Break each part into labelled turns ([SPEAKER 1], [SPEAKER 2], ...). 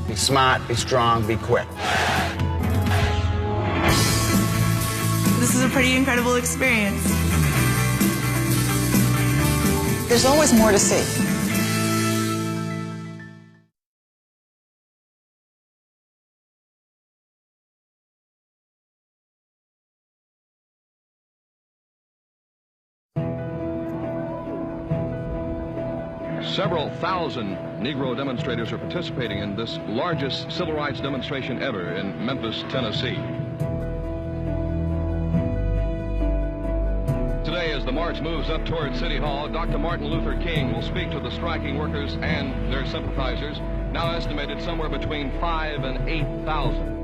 [SPEAKER 1] Be smart, be strong, be quick.
[SPEAKER 2] This is a pretty incredible experience.
[SPEAKER 3] There's always more to see.
[SPEAKER 4] Several thousand Negro demonstrators are participating in this largest civil rights demonstration ever in Memphis, Tennessee. Today, as the march moves up toward City Hall, Dr. Martin Luther King will speak to the striking workers and their sympathizers, now estimated somewhere between 5,000 and 8,000.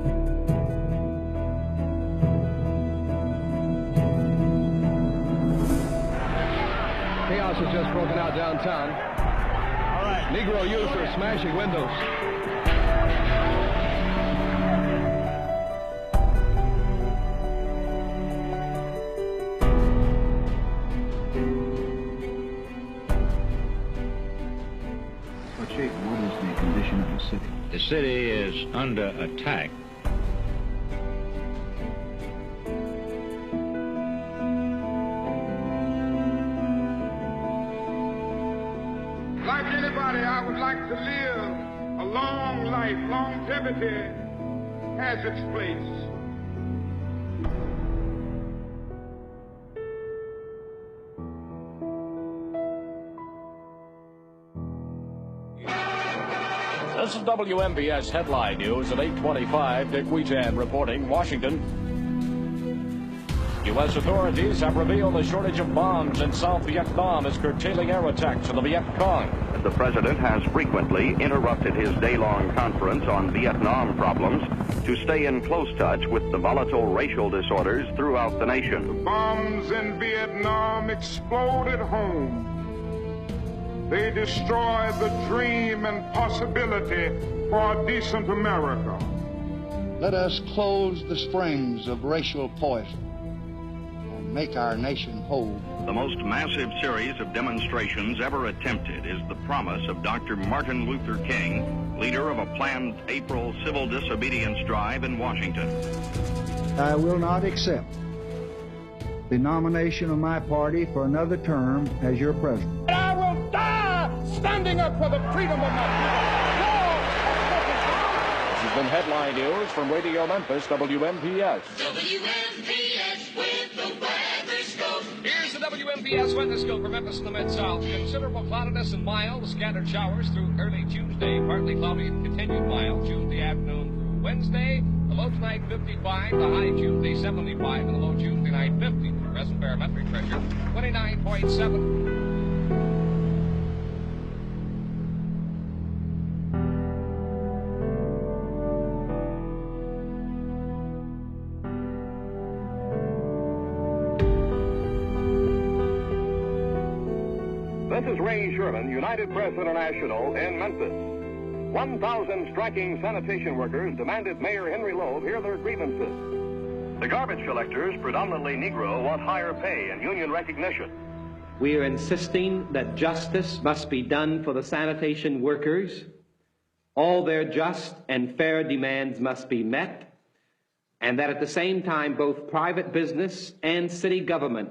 [SPEAKER 4] Chaos has just broken out downtown.
[SPEAKER 5] All right.
[SPEAKER 4] Negro youth are smashing windows.
[SPEAKER 6] What is the condition of the city?
[SPEAKER 7] The city is under attack.
[SPEAKER 8] Like anybody, I would like to live a long life. Longevity has its place.
[SPEAKER 9] This is WMBS Headline News at 8:25. Dick Wheaton reporting, Washington. U.S. authorities have revealed a shortage of bombs in South Vietnam is curtailing air attacks on the Viet Cong.
[SPEAKER 10] The president has frequently interrupted his day-long conference on Vietnam problems to stay in close touch with the volatile racial disorders throughout the nation.
[SPEAKER 8] The bombs in Vietnam exploded home. They destroyed the dream and possibility for a decent America.
[SPEAKER 6] Let us close the springs of racial poison and make our nation whole.
[SPEAKER 10] The most massive series of demonstrations ever attempted is the promise of Dr. Martin Luther King, leader of a planned April civil disobedience drive in Washington.
[SPEAKER 6] I will not accept the nomination of my party for another term as your president.
[SPEAKER 8] I will die standing up for the freedom of my people.
[SPEAKER 9] This has been Headline News from Radio Memphis, WMPS.
[SPEAKER 11] WMPS with the weather scope.
[SPEAKER 9] Here's the WMPS weather scope for Memphis and the Mid-South. Considerable cloudiness and mild, scattered showers through early Tuesday. Partly cloudy and continued mild Tuesday afternoon through Wednesday. The low tonight 55, the high Tuesday 75, and the low Tuesday night 50. The present barometric pressure 29.7.
[SPEAKER 10] This is Ray Sherman, United Press International in Memphis. 1,000 striking sanitation workers demanded Mayor Henry Loeb hear their grievances. The garbage collectors, predominantly Negro, want higher pay and union recognition.
[SPEAKER 12] We are insisting that justice must be done for the sanitation workers. All their just and fair demands must be met, and that at the same time both private business and city government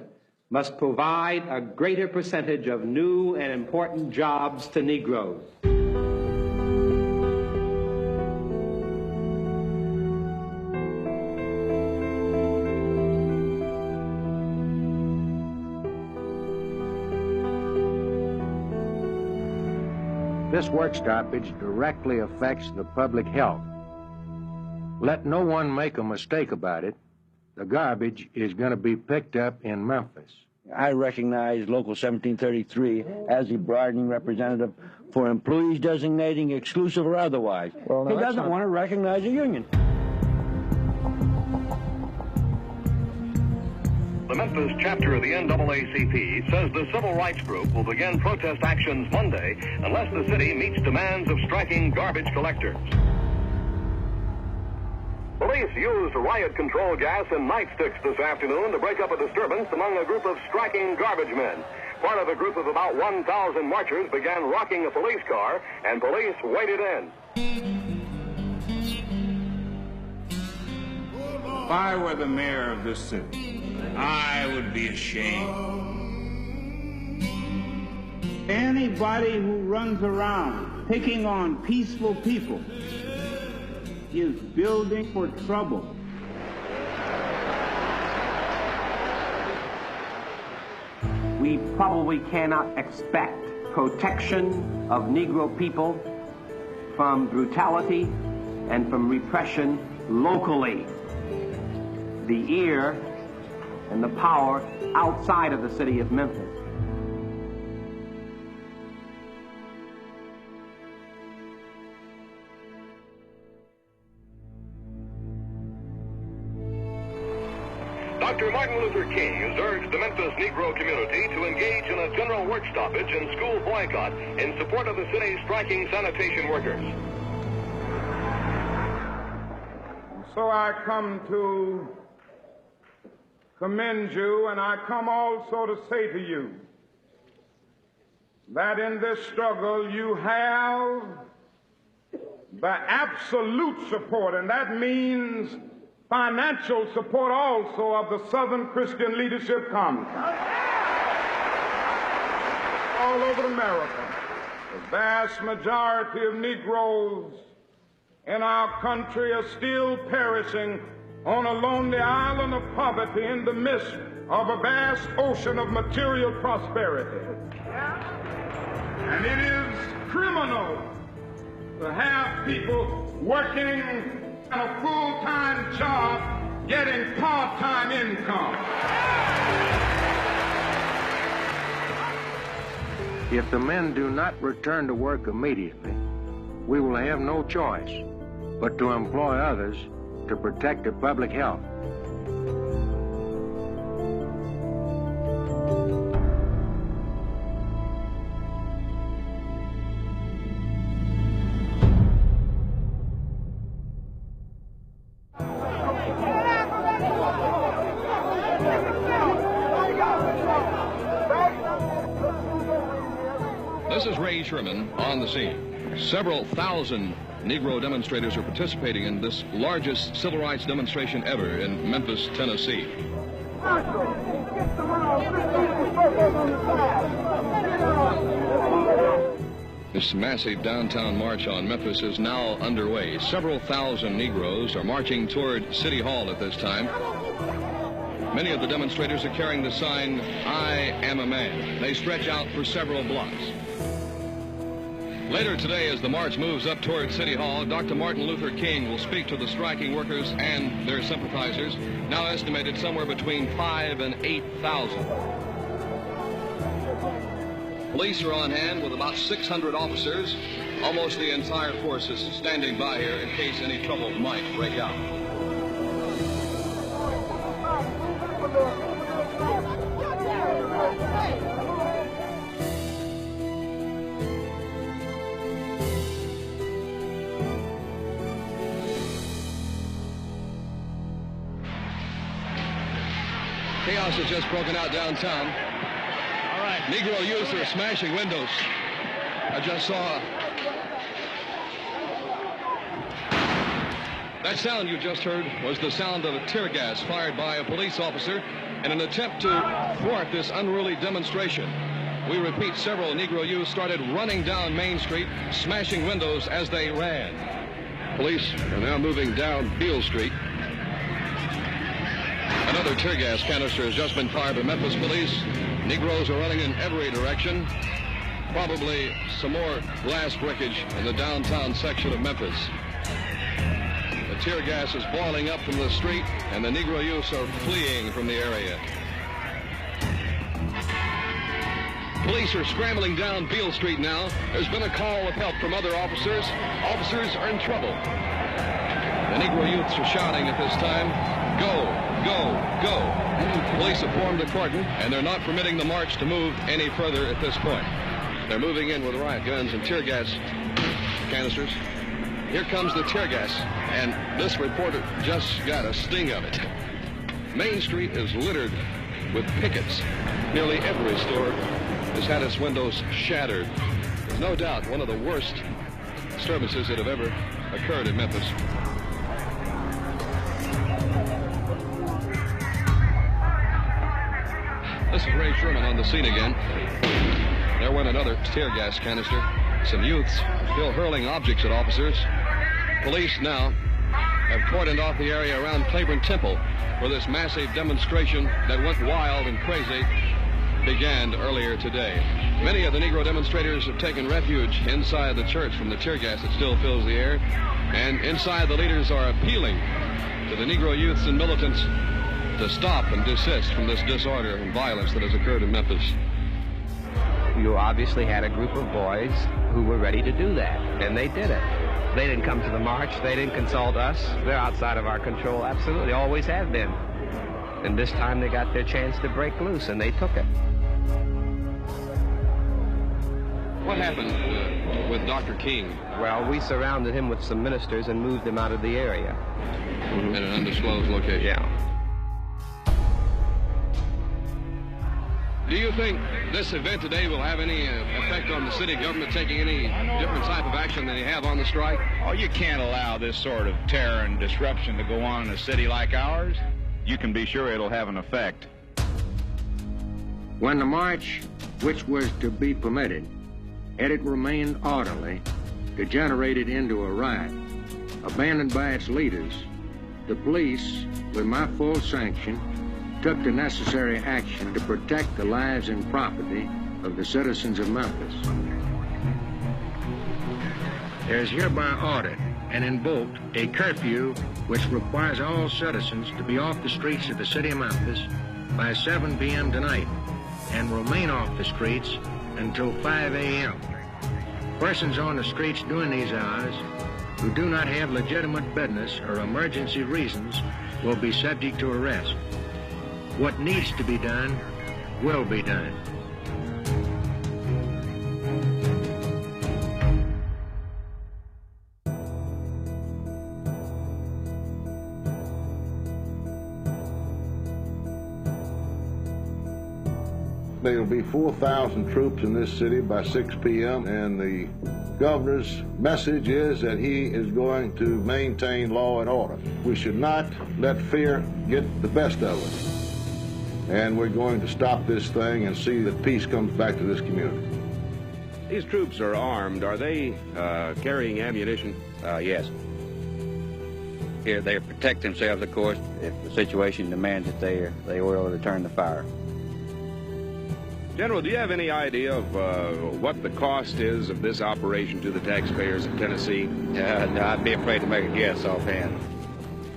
[SPEAKER 12] must provide a greater percentage of new and important jobs to Negroes.
[SPEAKER 13] This work stoppage directly affects the public health. Let no one make a mistake about it. The garbage is going to be picked up in Memphis.
[SPEAKER 14] I recognize Local 1733 as the bargaining representative for employees designating exclusive or otherwise. Well, he doesn't want to recognize a union.
[SPEAKER 10] The Memphis chapter of the NAACP says the civil rights group will begin protest actions Monday unless the city meets demands of striking garbage collectors. Police used riot control gas and nightsticks this afternoon to break up a disturbance among a group of striking garbage men. Part of a group of about 1,000 marchers began rocking a police car, and police waded in.
[SPEAKER 8] If I were the mayor of this city, I would be ashamed. Anybody who runs around picking on peaceful people is building for trouble.
[SPEAKER 12] We probably cannot expect protection of Negro people from brutality and from repression locally. The ear and the power outside of the city of Memphis.
[SPEAKER 10] Dr. Martin Luther King has urged the Memphis Negro community to engage in a general work stoppage and school boycott in support of the city's striking sanitation workers.
[SPEAKER 8] So I come to commend you, and I come also to say to you that in this struggle you have the absolute support, and that means financial support also of the Southern Christian Leadership Conference. All over America, the vast majority of Negroes in our country are still perishing on a lonely island of poverty in the midst of a vast ocean of material prosperity. And it is criminal to have people working a full-time job getting part-time income.
[SPEAKER 13] If the men do not return to work immediately, we will have no choice but to employ others to protect the public health.
[SPEAKER 4] This is Ray Sherman on the scene. Several thousand Negro demonstrators are participating in this largest civil rights demonstration ever in Memphis, Tennessee. This massive downtown march on Memphis is now underway. Several thousand Negroes are marching toward City Hall at this time. Many of the demonstrators are carrying the sign, "I am a man." They stretch out for several blocks. Later today, as the march moves up toward City Hall, Dr. Martin Luther King will speak to the striking workers and their sympathizers, now estimated somewhere between 5,000 and 8,000. Police are on hand with about 600 officers. Almost the entire force is standing by here in case any trouble might break out. Chaos has just broken out downtown. All right. Negro youths are smashing windows. I just saw. That sound you just heard was the sound of a tear gas fired by a police officer in an attempt to thwart this unruly demonstration. We repeat, several Negro youths started running down Main Street, smashing windows as they ran. Police are now moving down Beale Street. Another tear gas canister has just been fired by Memphis police. Negroes are running in every direction. Probably some more glass breakage in the downtown section of Memphis. The tear gas is boiling up from the street, and the Negro youths are fleeing from the area. Police are scrambling down Beale Street now. There's been a call of help from other officers. Officers are in trouble. The Negro youths are shouting at this time, "Go, go, go." Police have formed a cordon, and they're not permitting the march to move any further at this point. They're moving in with riot guns and tear gas canisters. Here comes the tear gas, and this reporter just got a sting of it. Main Street is littered with pickets. Nearly every store has had its windows shattered. There's no doubt one of the worst disturbances that have ever occurred in Memphis. This is Ray Sherman on the scene again. There went another tear gas canister. Some youths still hurling objects at officers. Police now have cordoned off the area around Claiborne Temple, where this massive demonstration that went wild and crazy began earlier today. Many of the Negro demonstrators have taken refuge inside the church from the tear gas that still fills the air. And inside, the leaders are appealing to the Negro youths and militants to stop and desist from this disorder and violence that has occurred in Memphis.
[SPEAKER 12] You obviously had a group of boys who were ready to do that, and they did it. They didn't come to the march. They didn't consult us. They're outside of our control. Absolutely, always have been. And this time they got their chance to break loose, and they took it.
[SPEAKER 4] What happened with Dr. King?
[SPEAKER 12] Well, we surrounded him with some ministers and moved him out of the area.
[SPEAKER 4] Mm-hmm. At an undisclosed location?
[SPEAKER 12] Yeah.
[SPEAKER 4] Do you think this event today will have any effect on the city government taking any different type of action than they have on the strike?
[SPEAKER 7] Oh, you can't allow this sort of terror and disruption to go on in a city like ours. You can be sure it'll have an effect.
[SPEAKER 13] When the march, which was to be permitted, had it remained orderly, degenerated into a riot, abandoned by its leaders, the police, with my full sanction, took the necessary action to protect the lives and property of the citizens of Memphis. There is hereby ordered and invoked a curfew which requires all citizens to be off the streets of the city of Memphis by 7 p.m. tonight and remain off the streets until 5 a.m. Persons on the streets during these hours who do not have legitimate business or emergency reasons will be subject to arrest. What needs to be done will be done.
[SPEAKER 5] There will be 4,000 troops in this city by 6 p.m. and the governor's message is that he is going to maintain law and order. We should not let fear get the best of us. And we're going to stop this thing and see that peace comes back to this community.
[SPEAKER 15] These troops are armed. Are they carrying ammunition?
[SPEAKER 14] Yes. Here, they protect themselves, of course. If the situation demands it, they will return the fire.
[SPEAKER 15] General, do you have any idea of what the cost is of this operation to the taxpayers of Tennessee?
[SPEAKER 14] I'd be afraid to make a guess offhand.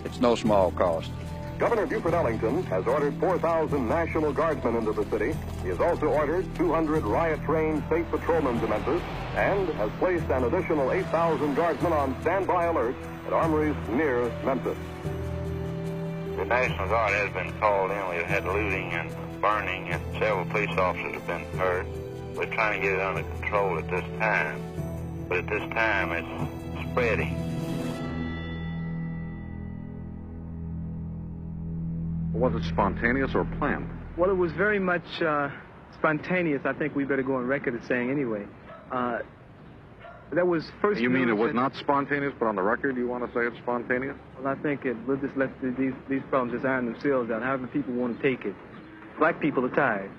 [SPEAKER 14] It's no small cost.
[SPEAKER 10] Governor Buford Ellington has ordered 4,000 National Guardsmen into the city. He has also ordered 200 riot-trained state patrolmen to Memphis and has placed an additional 8,000 guardsmen on standby alert at armories near Memphis.
[SPEAKER 16] The National Guard has been called in. We've had looting and burning, and several police officers have been hurt. We're trying to get it under control at this time, but at this time it's spreading.
[SPEAKER 17] Was it spontaneous or planned?
[SPEAKER 18] Well, it was very much spontaneous. I think we better go on record as saying anyway. That was first.
[SPEAKER 17] You mean it was not spontaneous, but on the record you want to say it's spontaneous?
[SPEAKER 18] Well, I think we'll just let these problems just iron themselves out. However people want to take it. Black people are tired.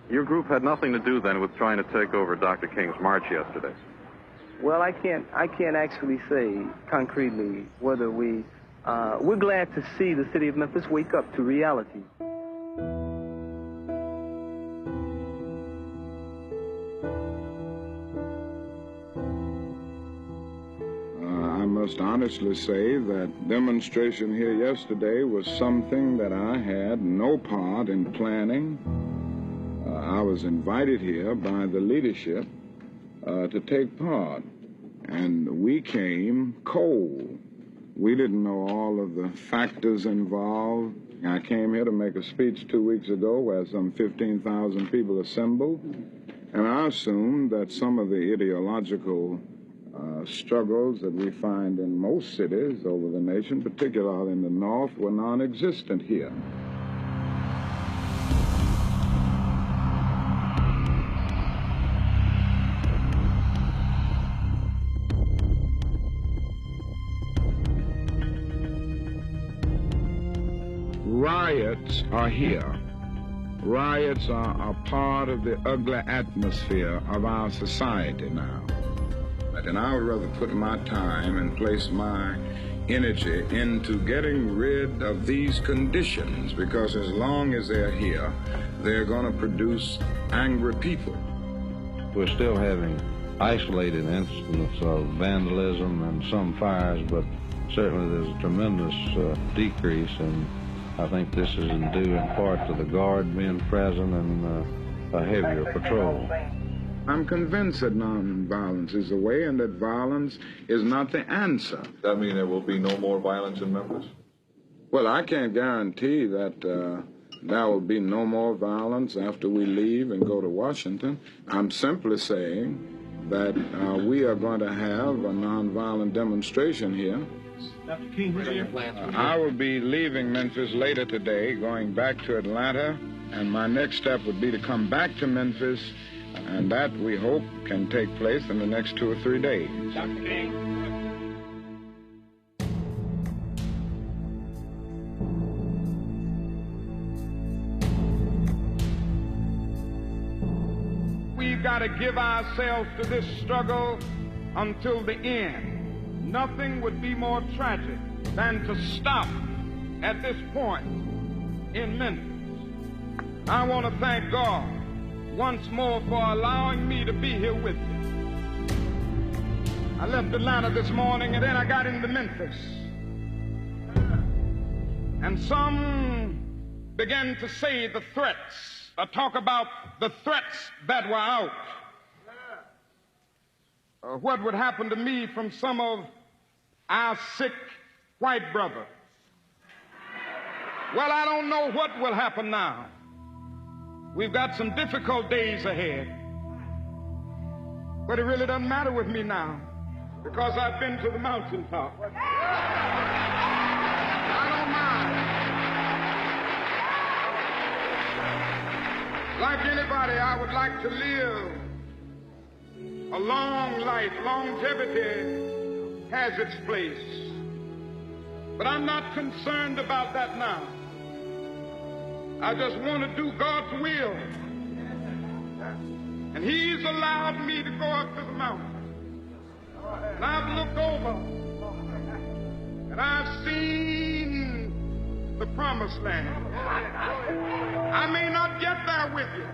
[SPEAKER 17] Your group had nothing to do then with trying to take over Dr. King's march yesterday.
[SPEAKER 18] Well, I can't actually say concretely whether we're glad to see the city of Memphis wake up to reality.
[SPEAKER 19] I must honestly say that demonstration here yesterday was something that I had no part in planning. I was invited here by the leadership to take part, and we came cold. We didn't know all of the factors involved. I came here to make a speech 2 weeks ago where some 15,000 people assembled, and I assumed that some of the ideological struggles that we find in most cities over the nation, particularly in the North, were non-existent here. Riots are here. Riots are a part of the ugly atmosphere of our society now. And I would rather put my time and place my energy into getting rid of these conditions, because as long as they're here, they're going to produce angry people.
[SPEAKER 20] We're still having isolated incidents of vandalism and some fires, but certainly there's a tremendous decrease, and I think this is due in part to the guard being present and a heavier patrol.
[SPEAKER 19] I'm convinced that nonviolence is the way and that violence is not the answer.
[SPEAKER 21] Does that mean there will be no more violence in Memphis?
[SPEAKER 19] Well, I can't guarantee that there will be no more violence after we leave and go to Washington. I'm simply saying that we are going to have a nonviolent demonstration here.
[SPEAKER 22] Dr. King, what are your plans?
[SPEAKER 19] I will be leaving Memphis later today, going back to Atlanta, and my next step would be to come back to Memphis, and that, we hope, can take place in the next 2 or 3 days.
[SPEAKER 22] Dr. King.
[SPEAKER 8] We've got to give ourselves to this struggle until the end. Nothing would be more tragic than to stop at this point in Memphis. I want to thank God once more for allowing me to be here with you. I left Atlanta this morning and then I got into Memphis. And some began to say the threats, talk about the threats that were out. What would happen to me from some of our sick white brother? Well, I don't know what will happen now. We've got some difficult days ahead. But it really doesn't matter with me now, because I've been to the mountaintop. I don't mind. Like anybody, I would like to live a long life. Longevity has its place. But I'm not concerned about that now. I just want to do God's will. And He's allowed me to go up to the mountain. And I've looked over and I've seen the promised land. I may not get there with you,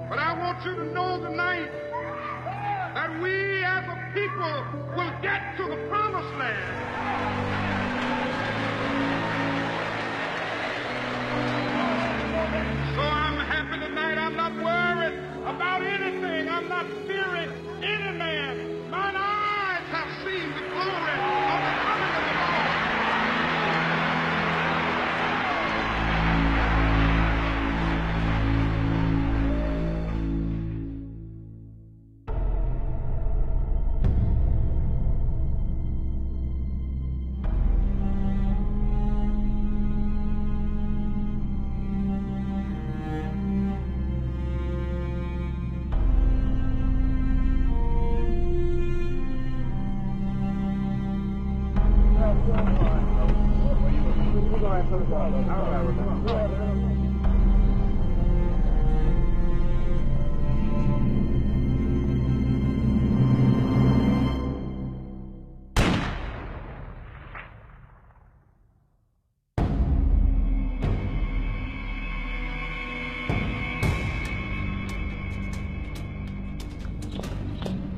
[SPEAKER 8] but I want you to know tonight that we as a people will get to the promised land. So I'm happy tonight. I'm not worried about anything. I'm not fearing any man. Mine eyes have seen the glory of the coming of the Lord.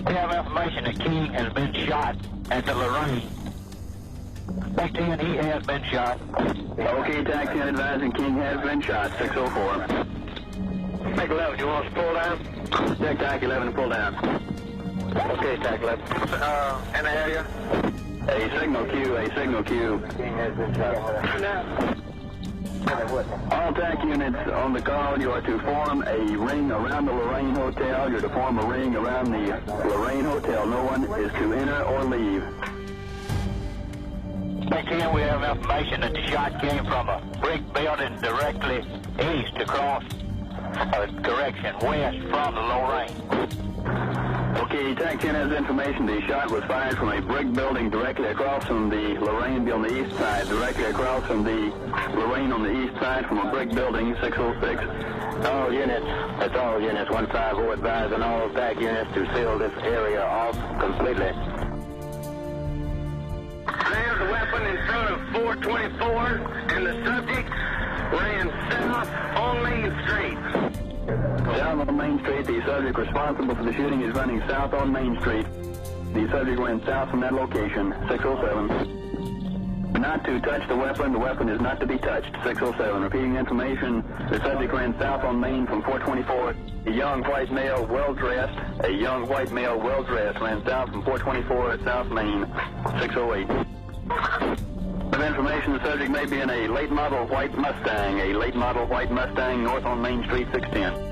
[SPEAKER 23] We have information that King has been shot at the Lorraine. Back to he has been shot.
[SPEAKER 10] OK, taxi advising King has been shot, 604.
[SPEAKER 23] Take 11, you want us to pull down?
[SPEAKER 10] Check TAC 11 to pull down.
[SPEAKER 23] Okay, TAC 11. In the area?
[SPEAKER 10] A signal Q, a signal Q.
[SPEAKER 23] King has been shot. All TAC units on the call, you are to form a ring around the Lorraine Hotel. You're to form a ring around the Lorraine Hotel. No one is to enter or leave. Back here we have information that the shot came from a brick building directly east across, west from the Lorraine. Okay, TAC 10 has information. The shot was fired from a brick building directly across from the Lorraine on the east side, directly across from the Lorraine on the east side from a brick building, 606. All units, that's all units, 150 advising all TAC units to seal this area off completely. There's a weapon in front of 424, and the subject ran south on Main Street. Down on Main Street, the subject responsible for the shooting is running south on Main Street. The subject went south from that location, 607. Not to touch the weapon is not to be touched, 607. Repeating information, the subject ran south on Main from 424. A young white male, well-dressed, ran south from 424 South Main, 608. Of information, the subject may be in a late model white Mustang, north on Main Street, 610.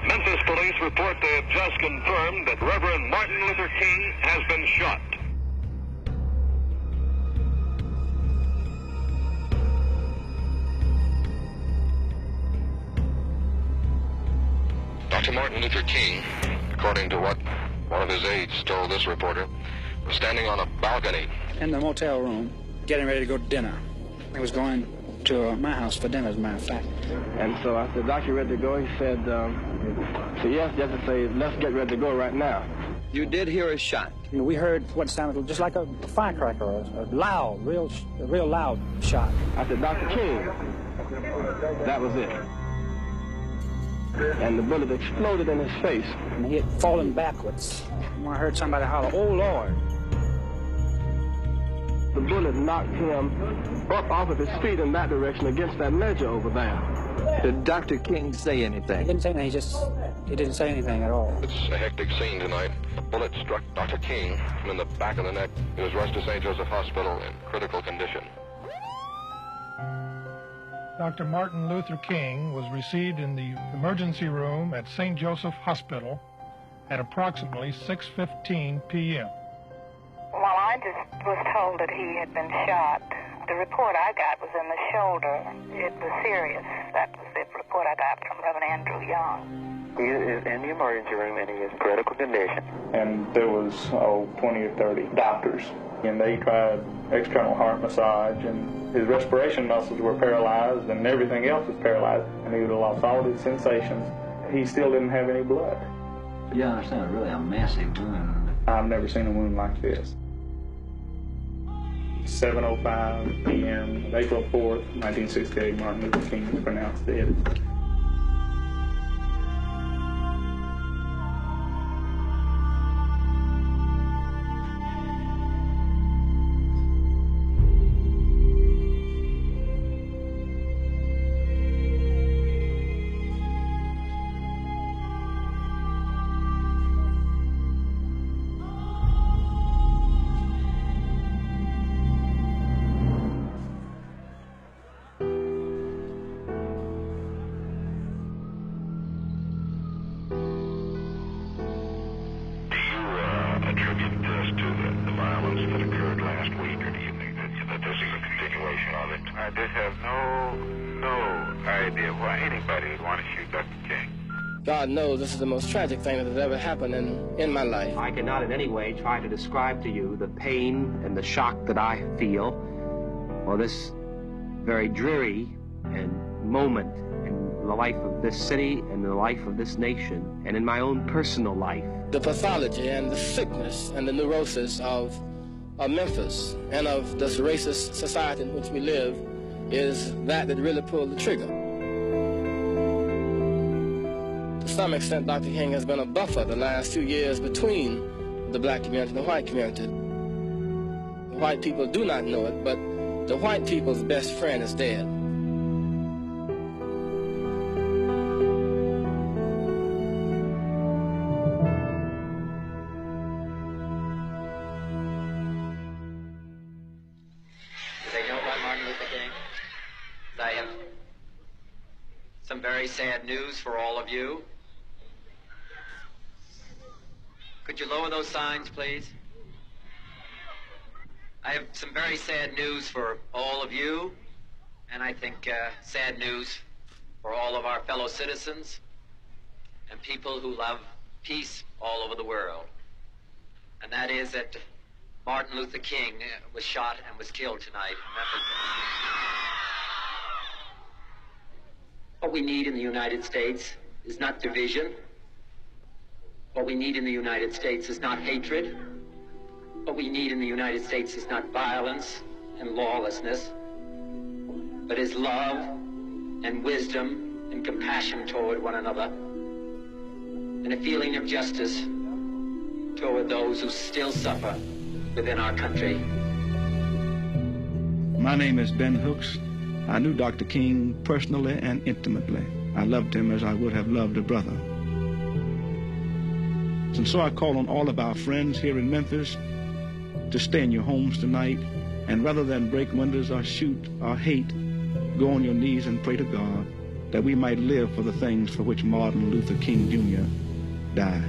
[SPEAKER 10] Memphis police report they have just confirmed that Reverend Martin Luther King has been shot.
[SPEAKER 4] Dr. Martin Luther King, according to what one of his aides told this reporter, was standing on a balcony
[SPEAKER 1] in the motel room, getting ready to go to dinner. He was going to my house for dinner, as a matter of fact.
[SPEAKER 18] And so I said, "Doctor, you ready to go?" He said, yes, just to say, let's get ready to go right now.
[SPEAKER 1] You did hear a shot? We heard what sounded just like a firecracker, a loud, real loud shot.
[SPEAKER 18] I said, "Dr. King." That was it. And the bullet exploded in his face.
[SPEAKER 1] And he had fallen backwards. I heard somebody holler, "Oh, Lord."
[SPEAKER 18] The bullet knocked him up off of his feet in that direction against that ledge over there.
[SPEAKER 1] Did Dr. King say anything? He didn't say anything. He didn't say anything at all.
[SPEAKER 4] It's a hectic scene tonight. A bullet struck Dr. King in the back of the neck. He was rushed to St. Joseph Hospital in critical condition.
[SPEAKER 2] Dr. Martin Luther King was received in the emergency room at St. Joseph Hospital at approximately 6:15 p.m.
[SPEAKER 3] Well, I just was told that he had been shot. The report I got was in the shoulder. It was serious. That was the report I got from Reverend Andrew Young.
[SPEAKER 24] He is in the emergency room and he is critical condition.
[SPEAKER 25] And there was 20 or 30 doctors, and they tried external heart massage, and his respiration muscles were paralyzed and everything else was paralyzed, and he would have lost all his sensations. He still didn't have any blood.
[SPEAKER 26] You understand, it's really a massive wound.
[SPEAKER 25] I've never seen a wound like this. 7:05 p.m. April 4th, 1968, Martin Luther King was pronounced dead.
[SPEAKER 10] Attribute this to the violence that occurred last week, or do you think that this is a continuation of it? I just have no idea why anybody would want to shoot Dr. King.
[SPEAKER 27] God knows this is the most tragic thing that has ever happened in my life.
[SPEAKER 12] I cannot in any way try to describe to you the pain and the shock that I feel for this very dreary and moment in the life of this city and the life of this nation and in my own personal life.
[SPEAKER 27] The pathology and the sickness and the neurosis of Memphis and of this racist society in which we live is that really pulled the trigger. To some extent, Dr. King has been a buffer the last few years between the black community and the white community. The white people do not know it, but the white people's best friend is dead.
[SPEAKER 5] some very sad news for all of you. Could you lower those signs, please? I have some very sad news for all of you, and I think sad news for all of our fellow citizens and people who love peace all over the world. And that is that Martin Luther King was shot and was killed tonight in Memphis. What we need in the United States is not division. What we need in the United States is not hatred. What we need in the United States is not violence and lawlessness, but is love and wisdom and compassion toward one another, and a feeling of justice toward those who still suffer within our country.
[SPEAKER 6] My name is Ben Hooks. I knew Dr. King personally and intimately. I loved him as I would have loved a brother. And so I call on all of our friends here in Memphis to stay in your homes tonight, and rather than break windows or shoot or hate, go on your knees and pray to God that we might live for the things for which Martin Luther King Jr. died.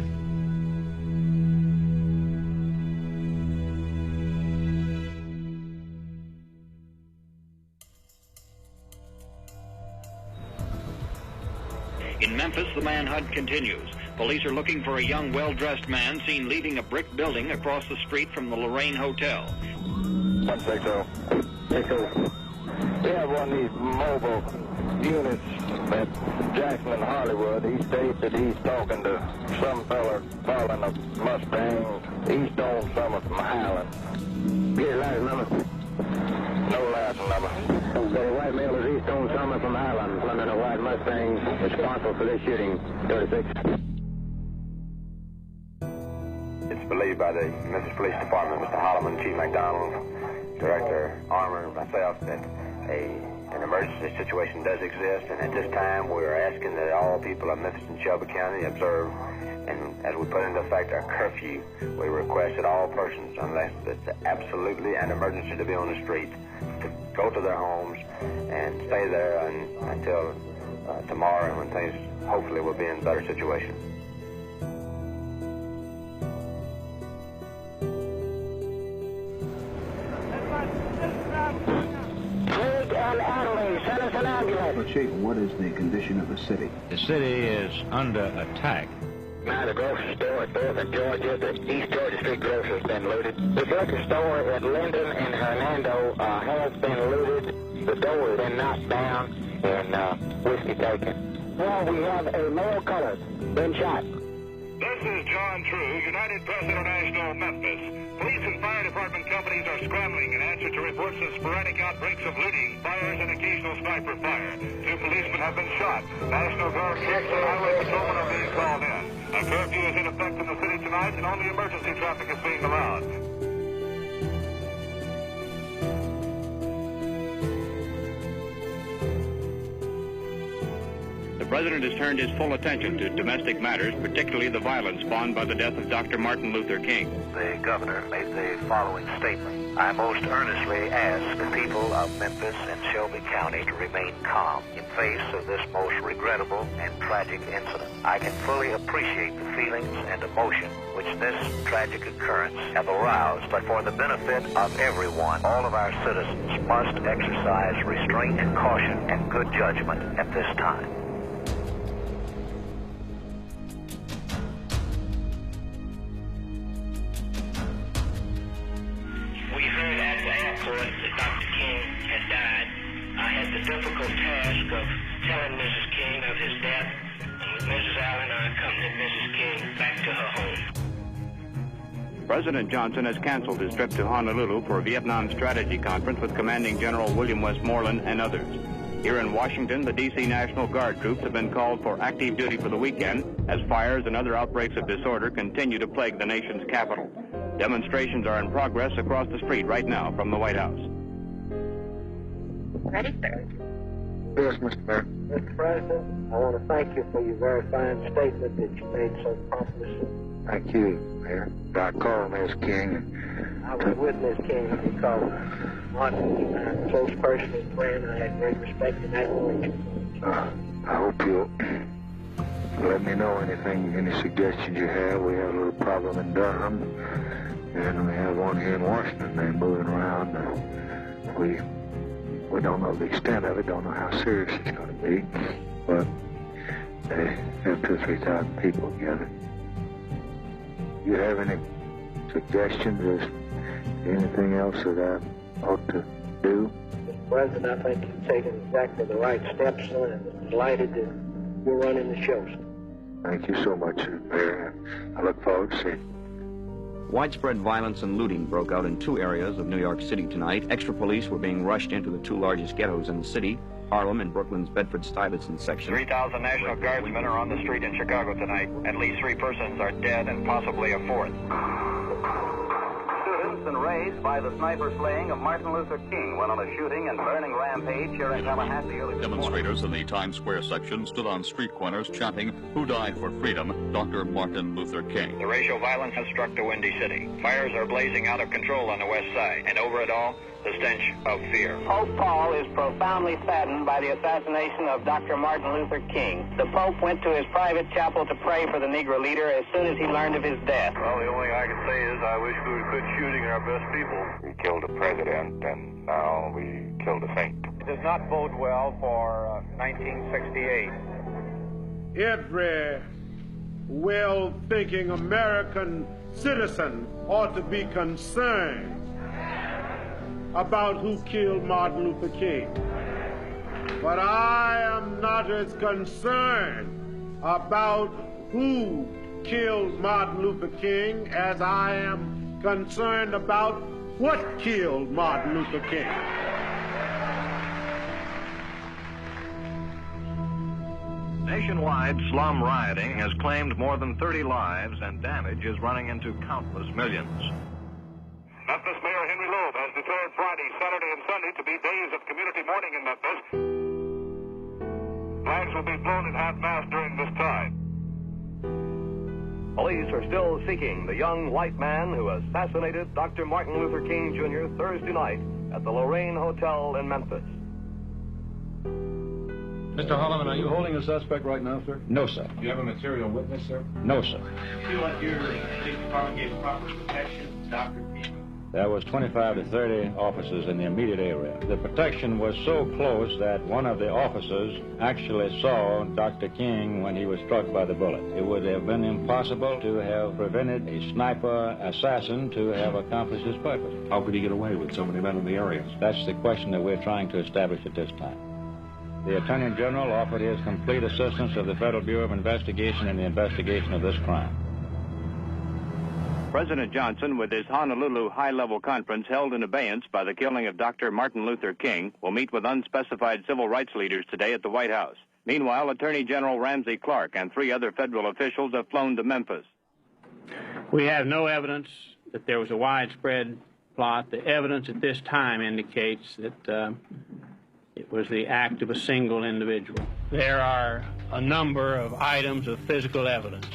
[SPEAKER 7] In Memphis, the manhunt continues. Police are looking for a young, well-dressed man seen leaving a brick building across the street from the Lorraine Hotel.
[SPEAKER 23] 160. We have one of these mobile units at Jackson and Hollywood. He states that he's talking to some fella following a Mustang east on Summer from Highland. Get your license number? No license number. So the white male is east on Summer from Highland, running a white Mustang responsible for this shooting. 36.
[SPEAKER 16] It's believed by the Memphis Police Department, Mr. Holloman, Chief McDonald, Director Armour, and myself, that an emergency situation does exist, and at this time we are asking that all people of Memphis and Shelby County observe, and as we put into effect our curfew, we request that all persons, unless it's absolutely an emergency to be on the street, to go to their homes and stay there until tomorrow, when things hopefully will be in a better situation.
[SPEAKER 9] Well, Chief, what is the condition of the city?
[SPEAKER 11] The city is under attack.
[SPEAKER 23] Now the grocery store at 4th and Georgia, the East Georgia Street grocery has been looted. The liquor store at Linden and Hernando has been looted. The door has been knocked down and whiskey taken. Well, we have a male color been shot.
[SPEAKER 10] This is John True, United Press International, Memphis. Police and fire department companies are scrambling in answer to reports of sporadic outbreaks of looting, fires, and occasional sniper fire. 2 policemen have been shot. National Guard troops and highway patrolmen are being called in. A curfew is in effect in the city tonight, and only emergency traffic is being allowed.
[SPEAKER 7] The President has turned his full attention to domestic matters, particularly the violence spawned by the death of Dr. Martin Luther King.
[SPEAKER 13] The governor made the following statement. I most earnestly ask the people of Memphis and Shelby County to remain calm in face of this most regrettable and tragic incident. I can fully appreciate the feelings and emotion which this tragic occurrence have aroused, but for the benefit of everyone, all of our citizens must exercise restraint and caution and good judgment at this time.
[SPEAKER 23] We heard at the airport that Dr. King had died. I had the difficult task of telling Mrs. King of his death, and with Mrs. Allen, I accompanied Mrs. King back to her home.
[SPEAKER 7] President Johnson has canceled his trip to Honolulu for a Vietnam Strategy Conference with Commanding General William Westmoreland and others. Here in Washington, the D.C. National Guard troops have been called for active duty for the weekend as fires and other outbreaks of disorder continue to plague the nation's capital. Demonstrations are in progress across the street right now from the White House.
[SPEAKER 23] Ready, sir? Yes, Mr. Mayor. Mr. President, I want to thank you for your very fine statement that you made so promptly. Thank you, Mayor. I called Ms. King. I was with Ms. King because Martin was a close personal friend. I had great respect and admiration.
[SPEAKER 13] I hope you'll let me know any suggestions you have. We have a little problem in Durham, and we have one here in Washington. They're moving around. We don't know the extent of it, don't know how serious it's going to be, but they have 2,000 or 3,000 people gathered. Do you have any suggestions as to anything else that I ought to do?
[SPEAKER 14] Mr. President, I think you've taken exactly the right steps, and I'm delighted that you're running the show.
[SPEAKER 13] Thank you so much, Mayor. I look forward to seeing you.
[SPEAKER 15] Widespread violence and looting broke out in 2 areas of New York City tonight. Extra police were being rushed into the 2 largest ghettos in the city, Harlem and Brooklyn's Bedford-Stuyvesant section.
[SPEAKER 10] 3,000 National Guardsmen are on the street in Chicago tonight. At least 3 persons are dead and possibly a 4th. Students enraged by the sniper slaying of Martin Luther King went on a shooting and burning rampage here in Tallahassee early this morning.
[SPEAKER 17] Demonstrators in the Times Square section stood on street corners chanting, "Who died for freedom? Dr. Martin Luther King."
[SPEAKER 10] The racial violence has struck the Windy City. Fires are blazing out of control on the west side, and over it all, the stench of fear.
[SPEAKER 14] Pope Paul is profoundly saddened by the assassination of Dr. Martin Luther King. The Pope went to his private chapel to pray for the Negro leader as soon as he learned of his death.
[SPEAKER 16] Well, the only thing I can say is I wish we would quit shooting our best people. We killed a president, and now we killed a saint.
[SPEAKER 10] It does not bode well for 1968.
[SPEAKER 8] Every well-thinking American citizen ought to be concerned about who killed Martin Luther King. But I am not as concerned about who killed Martin Luther King as I am concerned about what killed Martin Luther King.
[SPEAKER 10] Nationwide slum rioting has claimed more than 30 lives, and damage is running into countless millions.
[SPEAKER 16] Memphis Mayor Henry Loeb has declared Friday, Saturday, and Sunday to be days of community mourning in Memphis. Flags will be blown at half-mast during this time.
[SPEAKER 10] Police are still seeking the young white man who assassinated Dr. Martin Luther King Jr. Thursday night at the Lorraine Hotel in Memphis.
[SPEAKER 19] Mr. Holloman, are you holding a suspect right now, sir?
[SPEAKER 11] No, sir.
[SPEAKER 19] Do you have a material witness, sir?
[SPEAKER 11] No, sir.
[SPEAKER 19] Do you feel like your police department gave proper protection to Dr. King?
[SPEAKER 11] There was 25 to 30 officers in the immediate area. The protection was so close that one of the officers actually saw Dr. King when he was struck by the bullet. It would have been impossible to have prevented a sniper assassin to have accomplished his purpose.
[SPEAKER 19] How could he get away with so many men in the area?
[SPEAKER 11] That's the question that we're trying to establish at this time. The Attorney General offered his complete assistance of the Federal Bureau of Investigation in the investigation of this crime.
[SPEAKER 7] President Johnson, with his Honolulu high-level conference held in abeyance by the killing of Dr. Martin Luther King, will meet with unspecified civil rights leaders today at the White House. Meanwhile, Attorney General Ramsey Clark and 3 other federal officials have flown to Memphis.
[SPEAKER 12] We have no evidence that there was a widespread plot. The evidence at this time indicates that it was the act of a single individual. There are a number of items of physical evidence,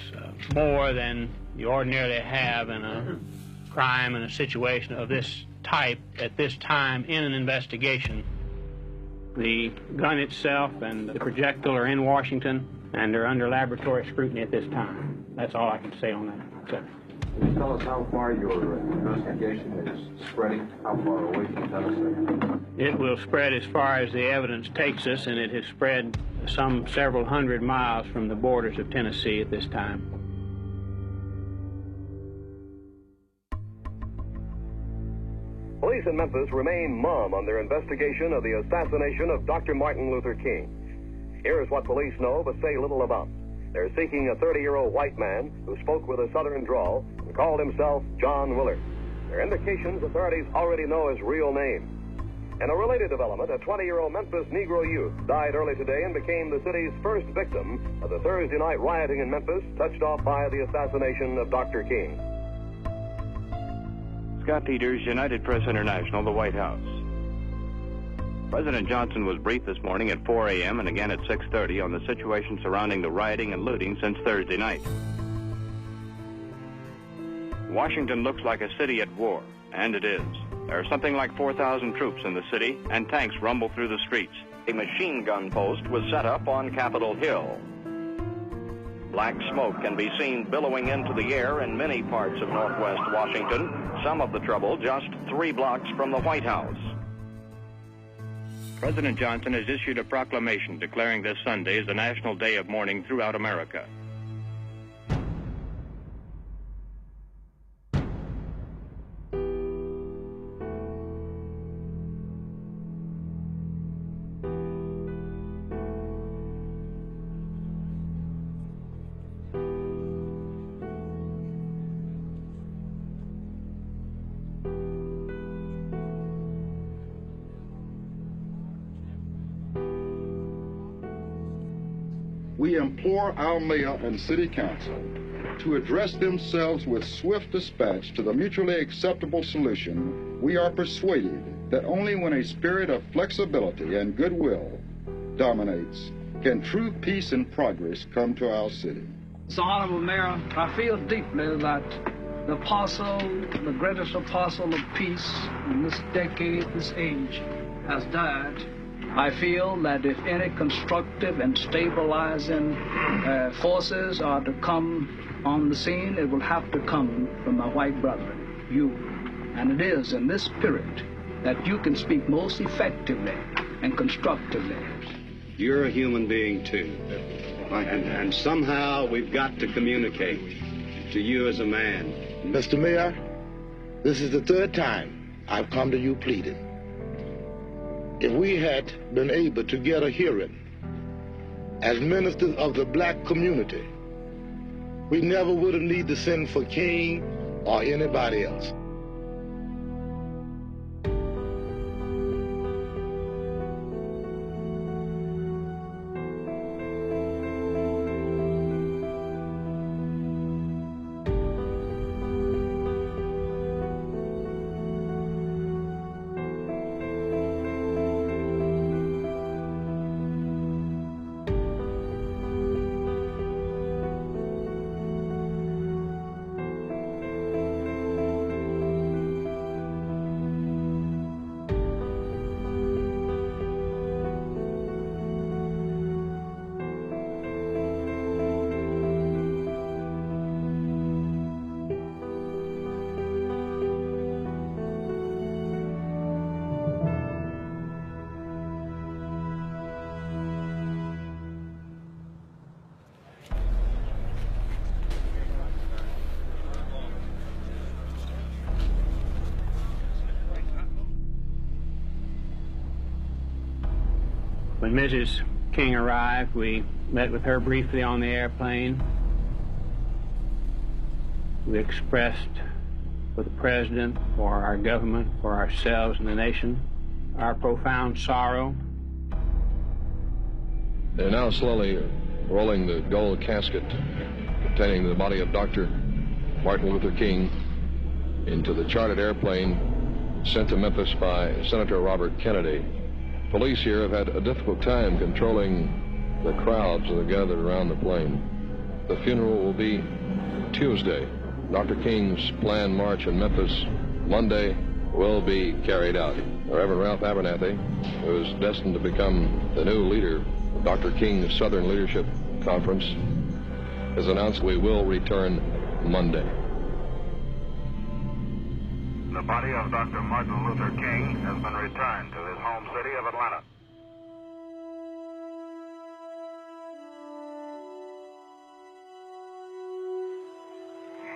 [SPEAKER 12] more than you ordinarily have in a crime in a situation of this type at this time in an investigation. The gun itself and the projectile are in Washington, and they're under laboratory scrutiny at this time. That's all I can say on that, sir.
[SPEAKER 19] Can you tell us how far your investigation is spreading? How far away from Tennessee?
[SPEAKER 12] It will spread as far as the evidence takes us, and it has spread some several hundred miles from the borders of Tennessee at this time.
[SPEAKER 10] Police in Memphis remain mum on their investigation of the assassination of Dr. Martin Luther King. Here's what police know but say little about. They're seeking a 30-year-old white man who spoke with a southern drawl and called himself John Willard. There are indications authorities already know his real name. In a related development, a 20-year-old Memphis Negro youth died early today and became the city's first victim of the Thursday night rioting in Memphis, touched off by the assassination of Dr. King.
[SPEAKER 7] Scott Peters, United Press International, the White House. President Johnson was briefed this morning at 4 a.m. and again at 6:30 on the situation surrounding the rioting and looting since Thursday night. Washington looks like a city at war, and it is. There are something like 4,000 troops in the city, and tanks rumble through the streets. A machine gun post was set up on Capitol Hill. Black smoke can be seen billowing into the air in many parts of northwest Washington, some of the trouble just 3 blocks from the White House. President Johnson has issued a proclamation declaring this Sunday as a national day of mourning throughout America.
[SPEAKER 1] We implore our mayor and city council to address themselves with swift dispatch to the mutually acceptable solution. We are persuaded that only when a spirit of flexibility and goodwill dominates can true peace and progress come to our city.
[SPEAKER 2] So, Honorable Mayor, I feel deeply that the apostle, the greatest apostle of peace in this decade, this age, has died. I feel that if any constructive and stabilizing forces are to come on the scene, it will have to come from my white brethren, you. And it is in this spirit that you can speak most effectively and constructively.
[SPEAKER 4] You're a human being too. And somehow we've got to communicate to you as a man.
[SPEAKER 18] Mr. Mayor, this is the 3rd time I've come to you pleading. If we had been able to get a hearing as ministers of the black community, we never would have needed to send for King or anybody else.
[SPEAKER 20] When Mrs. King arrived, we met with her briefly on the airplane. We expressed for the President, for our government, for ourselves and the nation, our profound sorrow.
[SPEAKER 21] They're now slowly rolling the gold casket containing the body of Dr. Martin Luther King into the chartered airplane sent to Memphis by Senator Robert Kennedy. Police here have had a difficult time controlling the crowds that are gathered around the plane. The funeral will be Tuesday. Dr. King's planned march in Memphis Monday will be carried out. Reverend Ralph Abernathy, who is destined to become the new leader of Dr. King's Southern Leadership Conference, has announced we will return Monday.
[SPEAKER 16] The body of Dr. Martin Luther King has been returned to his home city of Atlanta.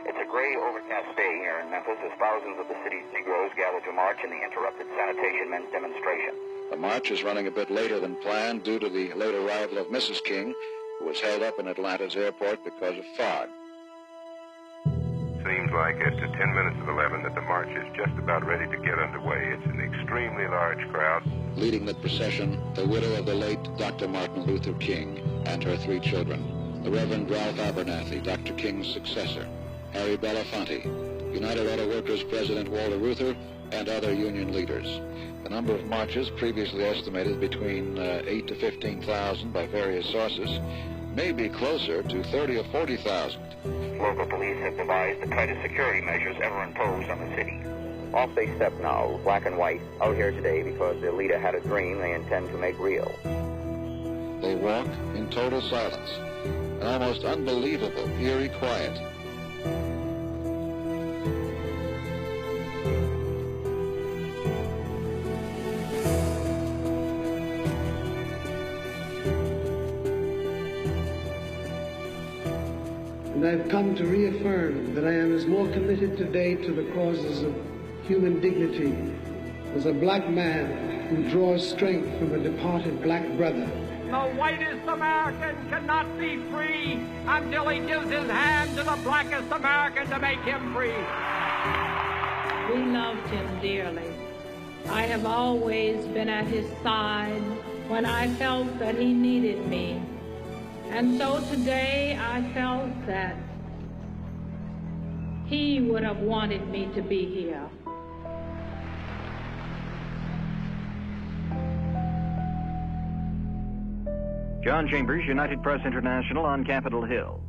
[SPEAKER 13] It's a gray, overcast day here in Memphis as thousands of the city's Negroes gather to march in the interrupted sanitation men's demonstration.
[SPEAKER 22] The march is running a bit later than planned due to the late arrival of Mrs. King, who was held up in Atlanta's airport because of fog.
[SPEAKER 16] Seems like at 10 minutes of 11 that the march is just about ready to get underway. It's an extremely large crowd.
[SPEAKER 22] Leading the procession, the widow of the late Dr. Martin Luther King and her 3 children, the Reverend Ralph Abernathy, Dr. King's successor, Harry Belafonte, United Auto Workers President Walter Reuther, and other union leaders. The number of marches, previously estimated between 8 to 15,000 by various sources, may be closer to 30 or 40,000.
[SPEAKER 13] Local police have devised the tightest security measures ever imposed on the city.
[SPEAKER 7] Off they step now, black and white, out here today because their leader had a dream they intend to make real.
[SPEAKER 22] They walk in total silence, an almost unbelievable, eerie quiet.
[SPEAKER 3] And I've come to reaffirm that I am as more committed today to the causes of human dignity as a black man who draws strength from a departed black brother.
[SPEAKER 5] The whitest American cannot be free until he gives his hand to the blackest American to make him free.
[SPEAKER 6] We loved him dearly. I have always been at his side when I felt that he needed me. And so today I felt that he would have wanted me to be here.
[SPEAKER 7] John Chambers, United Press International on Capitol Hill.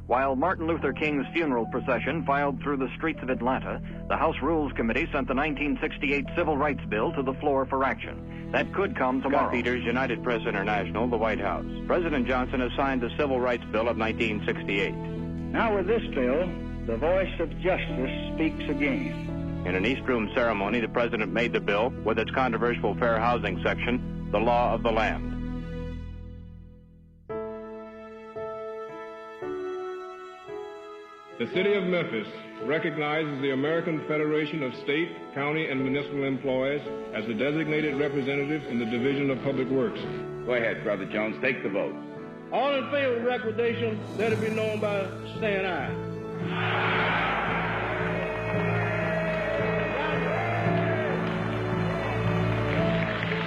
[SPEAKER 7] While Martin Luther King's funeral procession filed through the streets of Atlanta, the House Rules Committee sent the 1968 Civil Rights Bill to the floor for action. That could come tomorrow.
[SPEAKER 11] Scott Peters, United Press International, the White House. President Johnson has signed the Civil Rights Bill of 1968.
[SPEAKER 24] Now with this bill, the voice of justice speaks again.
[SPEAKER 11] In an East Room ceremony, the President made the bill, with its controversial fair housing section, the law of the land.
[SPEAKER 8] The city of Memphis recognizes the American Federation of State, County, and Municipal Employees as the designated representatives in the Division of Public Works.
[SPEAKER 25] Go ahead, Brother Jones. Take the vote.
[SPEAKER 24] All in favor of the recommendation, let it be known by saying aye.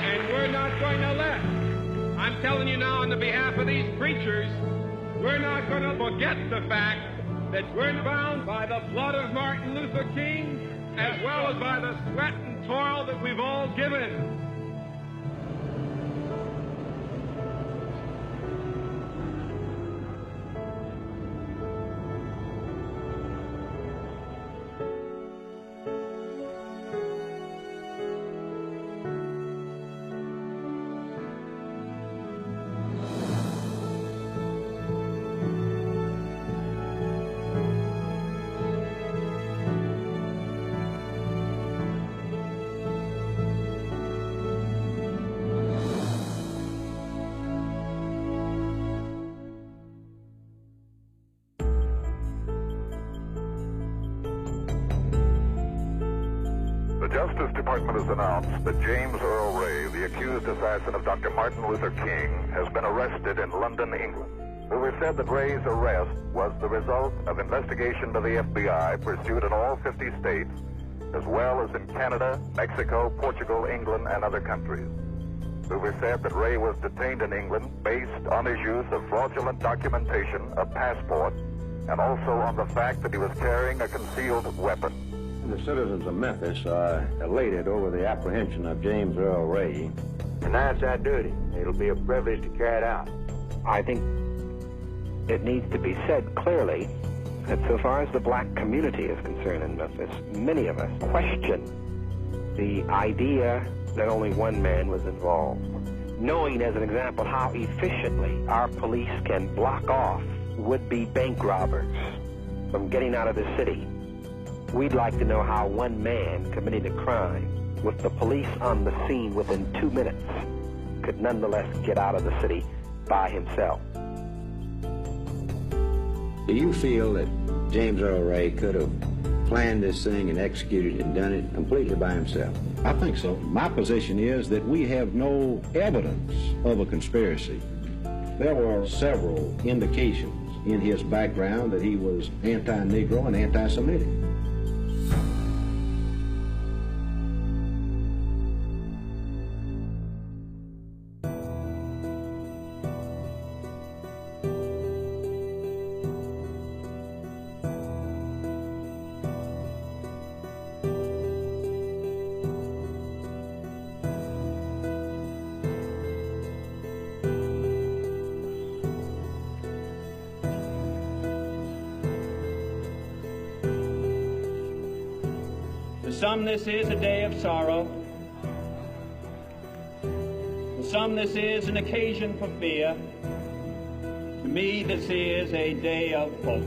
[SPEAKER 8] And we're not going to let. I'm telling you now on the behalf of these preachers, we're not going to forget the fact that we're bound by the blood of Martin Luther King as well as by the sweat and toil that we've all given.
[SPEAKER 10] The Justice Department has announced that James Earl Ray, the accused assassin of Dr. Martin Luther King, has been arrested in London, England. It was said that Ray's arrest was the result of investigation by the FBI pursued in all 50 states, as well as in Canada, Mexico, Portugal, England, and other countries. It was said that Ray was detained in England based on his use of fraudulent documentation, a passport, and also on the fact that he was carrying a concealed weapon.
[SPEAKER 11] The citizens of Memphis are elated over the apprehension of James Earl Ray.
[SPEAKER 13] And now it's our duty. It'll be a privilege to carry it out.
[SPEAKER 26] I think it needs to be said clearly that so far as the black community is concerned in Memphis, many of us question the idea that only one man was involved. Knowing, as an example, how efficiently our police can block off would-be bank robbers from getting out of the city, we'd like to know how one man committing a crime with the police on the scene within 2 minutes could nonetheless get out of the city by himself.
[SPEAKER 9] Do you feel that James Earl Ray could have planned this thing and executed it and done it completely by himself?
[SPEAKER 27] I think so. My position is that we have no evidence of a conspiracy. There were several indications in his background that he was anti-Negro and anti-Semitic.
[SPEAKER 24] some this is a day of sorrow. To some this is an occasion for fear. To me this is a day of hope.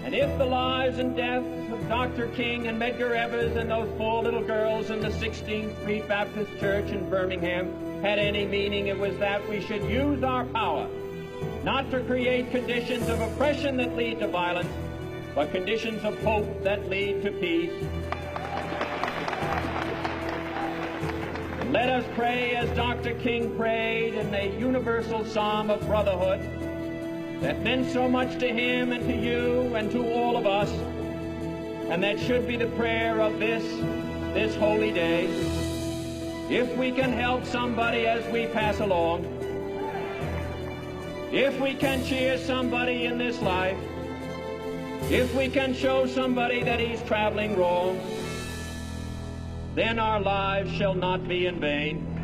[SPEAKER 24] And if the lives and deaths of Dr. King and Medgar Evers and those 4 little girls in the 16th Street Baptist Church in Birmingham had any meaning, it was that we should use our power not to create conditions of oppression that lead to violence, but conditions of hope that lead to peace. And let us pray as Dr. King prayed in the universal psalm of brotherhood that meant so much to him and to you and to all of us, and that should be the prayer of this holy day. If we can help somebody as we pass along, if we can cheer somebody in this life, if we can show somebody that he's traveling wrong, then our lives shall not be in vain.